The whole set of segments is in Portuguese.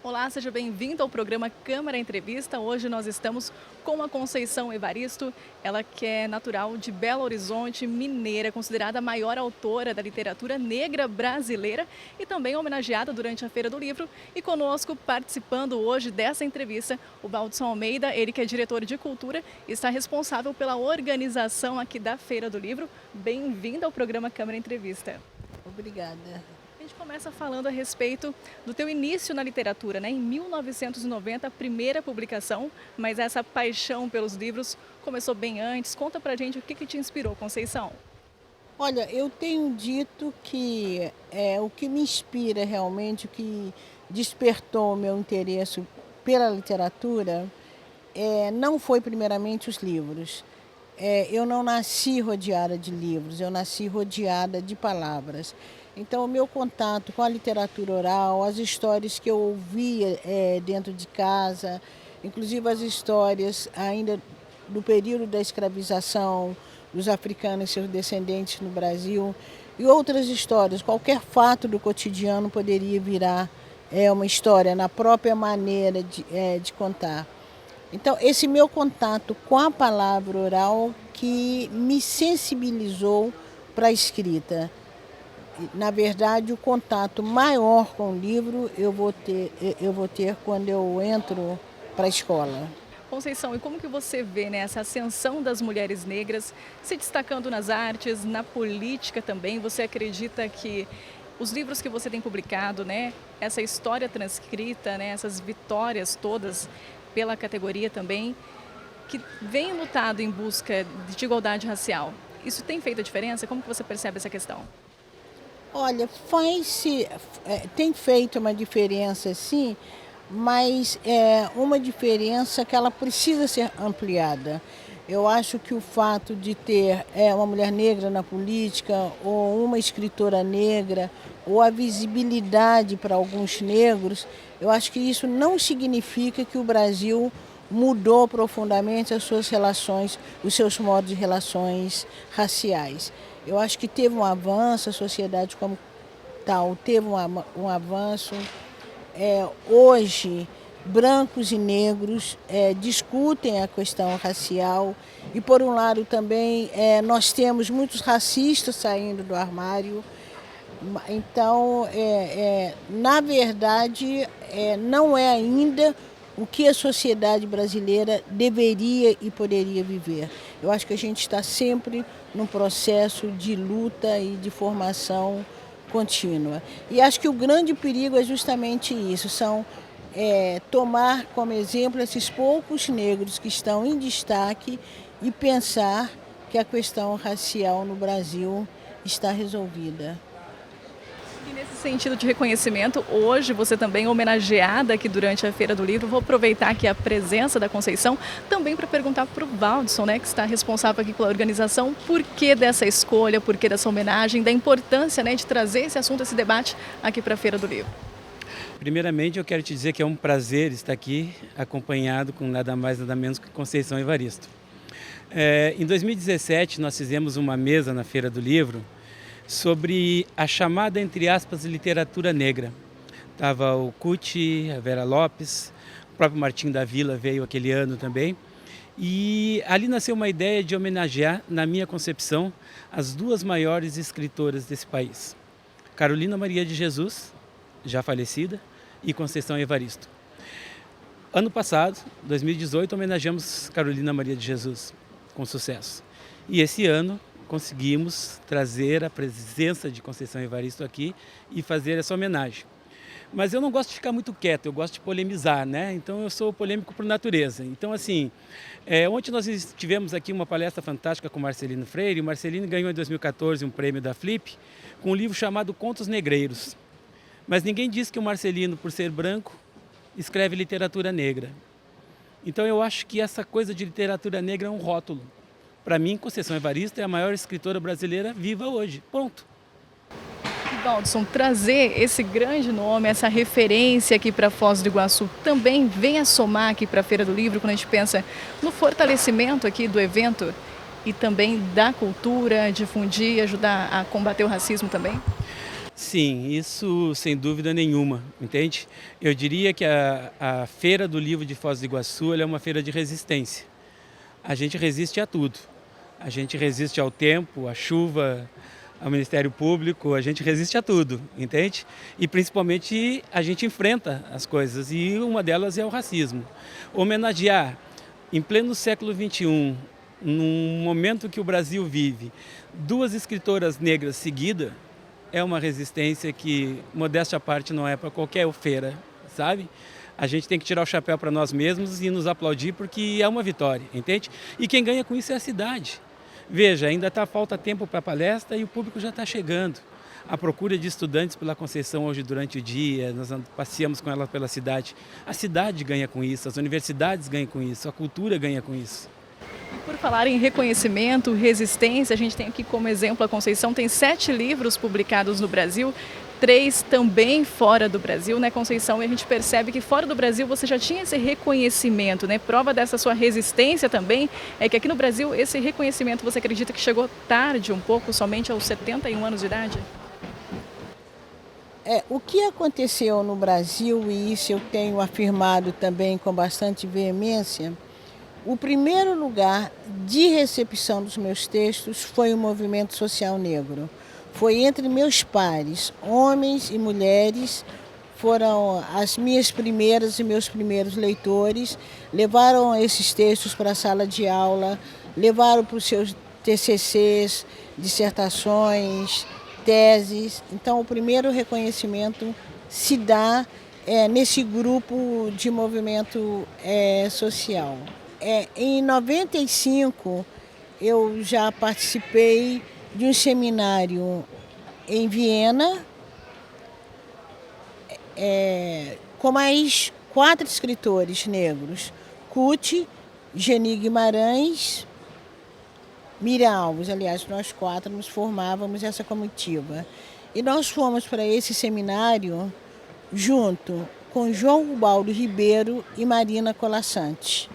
Olá, seja bem-vindo ao programa Câmara Entrevista. Hoje nós estamos com a Conceição Evaristo, ela que é natural de Belo Horizonte, mineira, considerada a maior autora da literatura negra brasileira e também homenageada durante a Feira do Livro. E conosco, participando hoje dessa entrevista, o Valdson Almeida, ele que é diretor de cultura e está responsável pela organização aqui da Feira do Livro. Bem-vindo ao programa Câmara Entrevista. Obrigada. A gente começa falando a respeito do teu início na literatura, né? Em 1990, a primeira publicação, mas essa paixão pelos livros começou bem antes. Conta pra gente o que te inspirou, Conceição. Olha, eu tenho dito que o que me inspira realmente, o que despertou o meu interesse pela literatura, não foi primeiramente os livros. Eu não nasci rodeada de livros, eu nasci rodeada de palavras. Então, o meu contato com a literatura oral, as histórias que eu ouvia dentro de casa, inclusive as histórias ainda do período da escravização dos africanos e seus descendentes no Brasil, e outras histórias, qualquer fato do cotidiano poderia virar uma história na própria maneira de contar. Então, esse meu contato com a palavra oral que me sensibilizou para a escrita. Na verdade, o contato maior com o livro eu vou ter quando eu entro para a escola. Conceição, e como que você vê, né, essa ascensão das mulheres negras se destacando nas artes, na política também? Você acredita que os livros que você tem publicado, né, essa história transcrita, né, essas vitórias todas pela categoria também, que vem lutado em busca de igualdade racial, isso tem feito a diferença? Como que você percebe essa questão? Olha, tem feito uma diferença sim, mas é uma diferença que ela precisa ser ampliada. Eu acho que o fato de ter uma mulher negra na política, ou uma escritora negra, ou a visibilidade para alguns negros, eu acho que isso não significa que o Brasil mudou profundamente as suas relações, os seus modos de relações raciais. Eu acho que teve um avanço, a sociedade como tal teve um avanço. Hoje, brancos e negros discutem a questão racial e, por um lado, também nós temos muitos racistas saindo do armário. Então, na verdade, não é ainda o que a sociedade brasileira deveria e poderia viver. Eu acho que a gente está sempre num processo de luta e de formação contínua. E acho que o grande perigo é justamente isso, tomar como exemplo esses poucos negros que estão em destaque e pensar que a questão racial no Brasil está resolvida. E nesse sentido de reconhecimento, hoje você também é homenageada aqui durante a Feira do Livro. Vou aproveitar aqui a presença da Conceição também para perguntar para o Valdson, né, que está responsável aqui pela organização, por que dessa escolha, por que dessa homenagem, da importância, né, de trazer esse assunto, esse debate aqui para a Feira do Livro. Primeiramente, eu quero te dizer que é um prazer estar aqui acompanhado com nada mais nada menos que Conceição Evaristo. Em 2017, nós fizemos uma mesa na Feira do Livro sobre a chamada, entre aspas, literatura negra. Estava o Cuti, a Vera Lopes, o próprio Martim da Vila veio aquele ano também. E ali nasceu uma ideia de homenagear, na minha concepção, as duas maiores escritoras desse país. Carolina Maria de Jesus, já falecida, e Conceição Evaristo. Ano passado, 2018, homenageamos Carolina Maria de Jesus, com sucesso. E esse ano conseguimos trazer a presença de Conceição Evaristo aqui e fazer essa homenagem. Mas eu não gosto de ficar muito quieto, eu gosto de polemizar, né? Então eu sou polêmico por natureza. Então assim, ontem nós tivemos aqui uma palestra fantástica com o Marcelino Freire. O Marcelino ganhou em 2014 um prêmio da Flip com um livro chamado Contos Negreiros. Mas ninguém disse que o Marcelino, por ser branco, escreve literatura negra. Então eu acho que essa coisa de literatura negra é um rótulo. Para mim, Conceição Evaristo é a maior escritora brasileira viva hoje. Ponto. Valdson, trazer esse grande nome, essa referência aqui para Foz do Iguaçu, também vem a somar aqui para a Feira do Livro, quando a gente pensa no fortalecimento aqui do evento e também da cultura, difundir, ajudar a combater o racismo também? Sim, isso sem dúvida nenhuma, entende? Eu diria que a Feira do Livro de Foz do Iguaçu ela é uma feira de resistência. A gente resiste a tudo. A gente resiste ao tempo, à chuva, ao Ministério Público, a gente resiste a tudo, entende? E principalmente a gente enfrenta as coisas e uma delas é o racismo. Homenagear em pleno século XXI, num momento que o Brasil vive, duas escritoras negras seguidas, é uma resistência que, modéstia à parte, não é para qualquer feira, sabe? A gente tem que tirar o chapéu para nós mesmos e nos aplaudir porque é uma vitória, entende? E quem ganha com isso é a cidade. Veja, ainda falta tempo para a palestra e o público já está chegando. A procura de estudantes pela Conceição hoje durante o dia, nós passeamos com ela pela cidade. A cidade ganha com isso, as universidades ganham com isso, a cultura ganha com isso. Por falar em reconhecimento, resistência, a gente tem aqui como exemplo a Conceição, tem 7 livros publicados no Brasil, 3 também fora do Brasil, né, Conceição? E a gente percebe que fora do Brasil você já tinha esse reconhecimento, né? Prova dessa sua resistência também é que aqui no Brasil esse reconhecimento você acredita que chegou tarde um pouco, somente aos 71 anos de idade? O que aconteceu no Brasil, e isso eu tenho afirmado também com bastante veemência, o primeiro lugar de recepção dos meus textos foi o movimento social negro. Foi entre meus pares, homens e mulheres, foram as minhas primeiras e meus primeiros leitores, levaram esses textos para a sala de aula, levaram para os seus TCCs, dissertações, teses. Então, o primeiro reconhecimento se dá nesse grupo de movimento social. Em 95, eu já participei de um seminário em Viena, com mais 4 escritores negros, Cuti, Geni Guimarães, Miriam Alves. Aliás, nós 4 nos formávamos essa comitiva. E nós fomos para esse seminário junto com João Ubaldo Ribeiro e Marina Colasanti.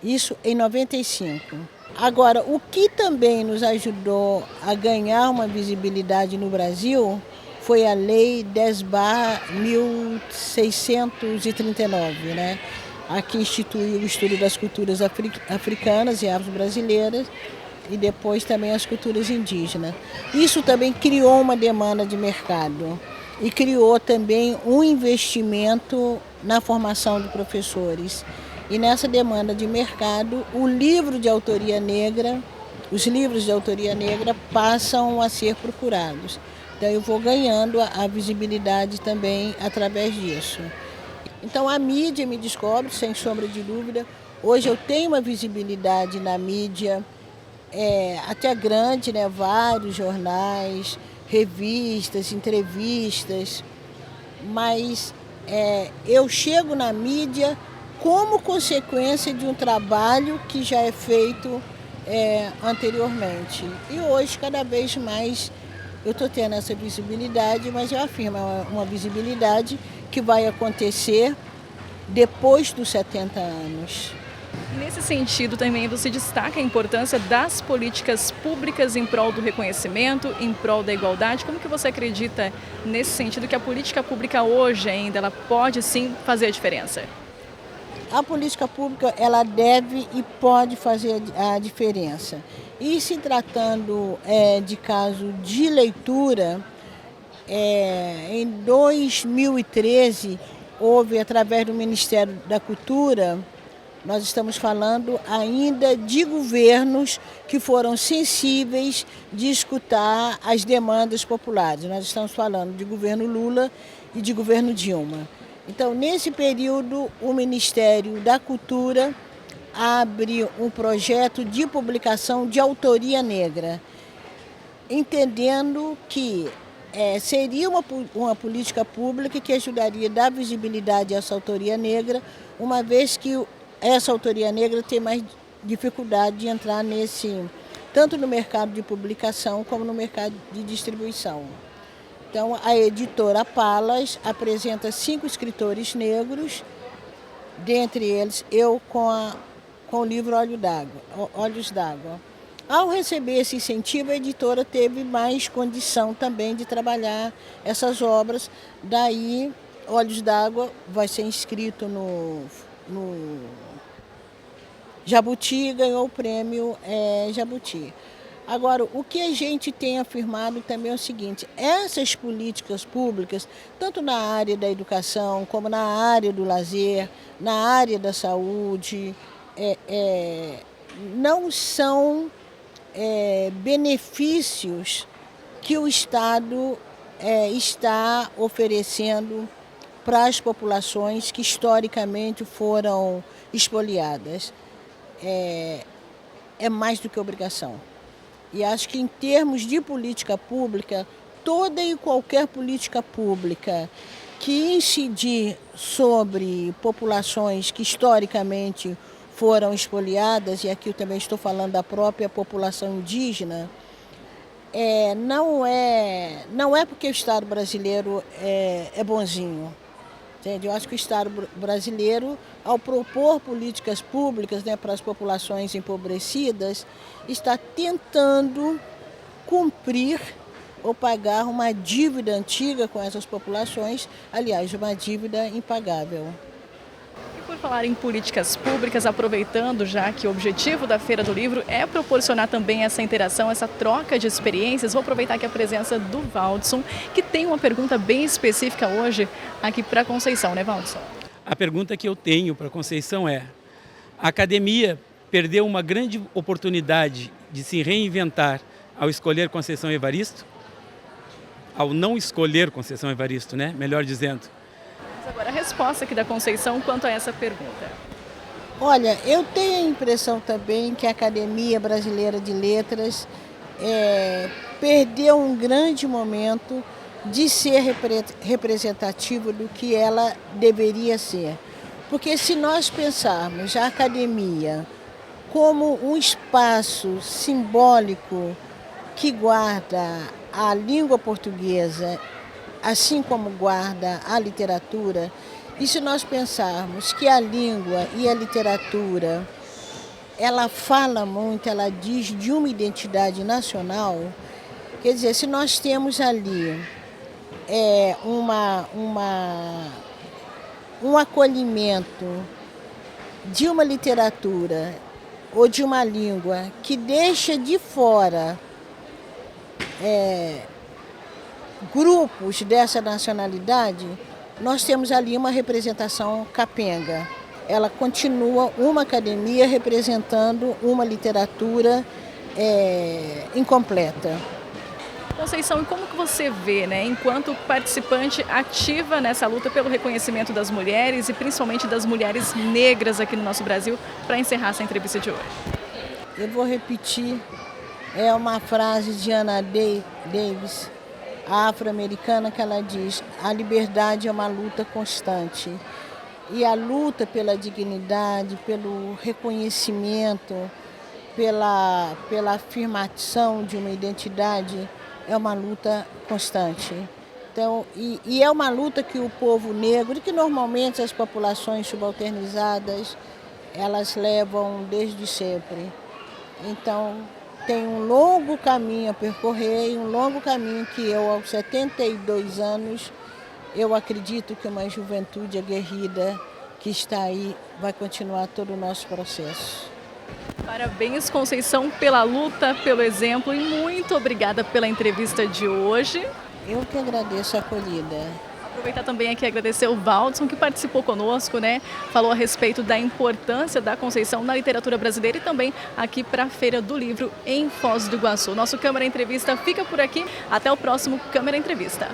Isso em 95. Agora, o que também nos ajudou a ganhar uma visibilidade no Brasil foi a Lei 10.1639, né? A que instituiu o estudo das culturas africanas e afro-brasileiras e depois também as culturas indígenas. Isso também criou uma demanda de mercado e criou também um investimento na formação de professores. E nessa demanda de mercado, os livros de autoria negra passam a ser procurados. Então eu vou ganhando a visibilidade também através disso. Então a mídia me descobre, sem sombra de dúvida. Hoje eu tenho uma visibilidade na mídia, até grande, né? Vários jornais, revistas, entrevistas, mas eu chego na mídia como consequência de um trabalho que já é feito anteriormente. E hoje, cada vez mais, eu estou tendo essa visibilidade, mas eu afirmo, é uma visibilidade que vai acontecer depois dos 70 anos. Nesse sentido, também você destaca a importância das políticas públicas em prol do reconhecimento, em prol da igualdade. Como que você acredita nesse sentido que a política pública hoje ainda ela pode sim fazer a diferença? A política pública ela deve e pode fazer a diferença. E se tratando de caso de leitura, em 2013 houve, através do Ministério da Cultura, nós estamos falando ainda de governos que foram sensíveis de escutar as demandas populares. Nós estamos falando de governo Lula e de governo Dilma. Então, nesse período, o Ministério da Cultura abre um projeto de publicação de autoria negra, entendendo que seria uma política pública que ajudaria a dar visibilidade a essa autoria negra, uma vez que essa autoria negra tem mais dificuldade de entrar tanto no mercado de publicação como no mercado de distribuição. Então, a editora Palas apresenta 5 escritores negros, dentre eles eu com o livro Olhos d'Água. Ao receber esse incentivo, a editora teve mais condição também de trabalhar essas obras. Daí, Olhos d'Água vai ser inscrito no Jabuti, ganhou o prêmio Jabuti. Agora, o que a gente tem afirmado também é o seguinte: essas políticas públicas, tanto na área da educação, como na área do lazer, na área da saúde, não são benefícios que o Estado está oferecendo para as populações que historicamente foram expoliadas. É mais do que obrigação. E acho que em termos de política pública, toda e qualquer política pública que incidir sobre populações que historicamente foram expoliadas, e aqui eu também estou falando da própria população indígena, não é porque o Estado brasileiro é bonzinho. Entende? Eu acho que o Estado brasileiro, ao propor políticas públicas, né, para as populações empobrecidas, está tentando cumprir ou pagar uma dívida antiga com essas populações, aliás, uma dívida impagável. E por falar em políticas públicas, aproveitando já que o objetivo da Feira do Livro é proporcionar também essa interação, essa troca de experiências, vou aproveitar aqui a presença do Valdson, que tem uma pergunta bem específica hoje aqui para Conceição, né, Valdson? A pergunta que eu tenho para Conceição é: a academia perdeu uma grande oportunidade de se reinventar ao escolher Conceição Evaristo? Ao não escolher Conceição Evaristo, né? Melhor dizendo. Agora a resposta aqui da Conceição quanto a essa pergunta. Olha, eu tenho a impressão também que a Academia Brasileira de Letras perdeu um grande momento de ser representativa do que ela deveria ser. Porque se nós pensarmos a academia como um espaço simbólico que guarda a língua portuguesa, assim como guarda a literatura, e se nós pensarmos que a língua e a literatura, ela fala muito, ela diz de uma identidade nacional, quer dizer, se nós temos ali um acolhimento de uma literatura ou de uma língua que deixa de fora grupos dessa nacionalidade, nós temos ali uma representação capenga. Ela continua uma academia representando uma literatura incompleta. Conceição, e como que você vê, né, enquanto participante ativa nessa luta pelo reconhecimento das mulheres e principalmente das mulheres negras aqui no nosso Brasil, para encerrar essa entrevista de hoje? Eu vou repetir, uma frase de Anna Davis, a afro-americana, que ela diz: a liberdade é uma luta constante. E a luta pela dignidade, pelo reconhecimento, pela afirmação de uma identidade, é uma luta constante. Então, e é uma luta que o povo negro, e que normalmente as populações subalternizadas, elas levam desde sempre. Então, tem um longo caminho a percorrer, e um longo caminho que eu, aos 72 anos, eu acredito que uma juventude aguerrida que está aí vai continuar todo o nosso processo. Parabéns, Conceição, pela luta, pelo exemplo, e muito obrigada pela entrevista de hoje. Eu que agradeço a acolhida. Aproveitar também aqui e agradecer o Valdson, que participou conosco, né? Falou a respeito da importância da Conceição na literatura brasileira e também aqui para a Feira do Livro em Foz do Iguaçu. Nosso Câmara Entrevista fica por aqui. Até o próximo Câmara Entrevista.